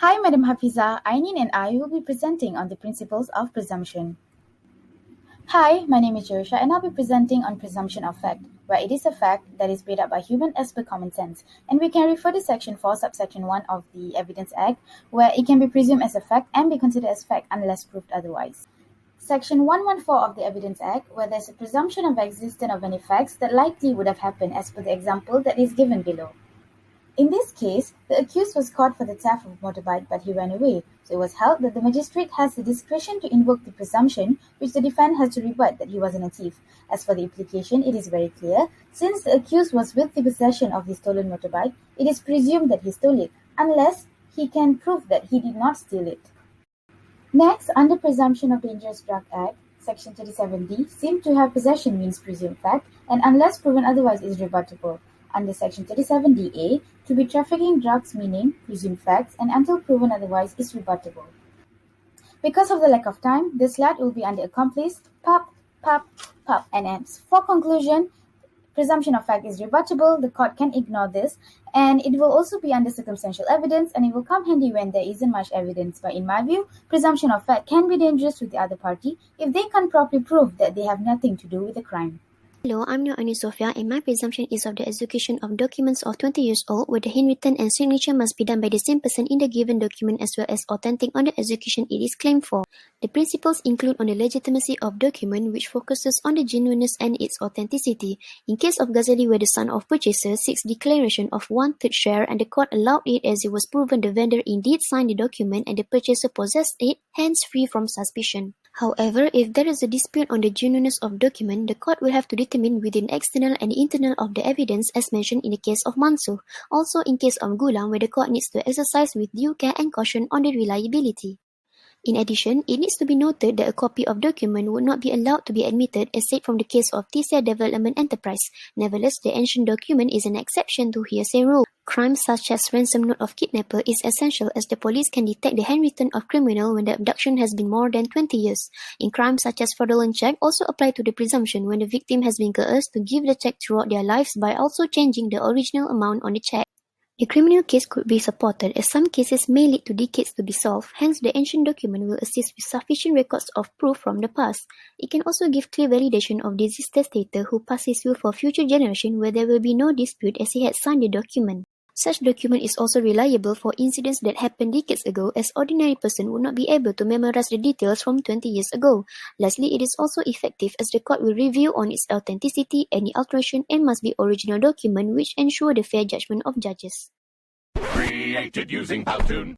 Hi, Madam Hafiza. Ainin and I will be presenting on the principles of presumption. Hi, my name is Jorisha and I'll be presenting on presumption of fact, where it is a fact that is made up by human as per common sense. And we can refer to Section 4, Subsection 1 of the Evidence Act, where it can be presumed as a fact and be considered as fact unless proved otherwise. Section 114 of the Evidence Act, where there's a presumption of existence of any facts that likely would have happened as per the example that is given below. In this case, the accused was caught for the theft of a motorbike but he ran away, so it was held that the magistrate has the discretion to invoke the presumption which the defendant has to rebut that he wasn't a thief. As for the implication, it is very clear. Since the accused was with the possession of the stolen motorbike, it is presumed that he stole it, unless he can prove that he did not steal it. Next, under Presumption of Dangerous Drug Act, Section 37D, seem to have possession means presumed fact, and unless proven otherwise is rebuttable. Under Section 37DA, to be trafficking drugs meaning presumed facts, and until proven otherwise is rebuttable. Because of the lack of time, this slide will be under accomplice, pop, and ends. For conclusion, presumption of fact is rebuttable, the court can ignore this, and it will also be under circumstantial evidence, and it will come handy when there isn't much evidence. But in my view, presumption of fact can be dangerous to the other party if they can't properly prove that they have nothing to do with the crime. Hello, I'm Noorani Sophia and my presumption is of the execution of documents of 20 years old where the handwritten and signature must be done by the same person in the given document as well as authentic on the execution it is claimed for. The principles include on the legitimacy of document which focuses on the genuineness and its authenticity. In case of Ghazali where the son of purchaser seeks declaration of 1/3 share and the court allowed it as it was proven the vendor indeed signed the document and the purchaser possessed it, hence free from suspicion. However, if there is a dispute on the genuineness of document, the court will have to determine within external and internal of the evidence as mentioned in the case of Mansour. Also in case of Gulam where the court needs to exercise with due care and caution on the reliability. In addition, it needs to be noted that a copy of document would not be allowed to be admitted aside from the case of TCA Development Enterprise. Nevertheless, the ancient document is an exception to hearsay rule. Crimes such as ransom note of kidnapper is essential as the police can detect the handwritten of criminal when the abduction has been more than 20 years. In crimes such as fraudulent check also apply to the presumption when the victim has been coerced to give the check throughout their lives by also changing the original amount on the check. The criminal case could be supported as some cases may lead to decades to be solved, hence the ancient document will assist with sufficient records of proof from the past. It can also give clear validation of deceased testator who passed his will for future generation where there will be no dispute as he had signed the document. Such document is also reliable for incidents that happened decades ago as ordinary person would not be able to memorize the details from 20 years ago. Lastly, it is also effective as the court will review on its authenticity, any alteration and must be original document which ensure the fair judgment of judges. Created using Powtoon.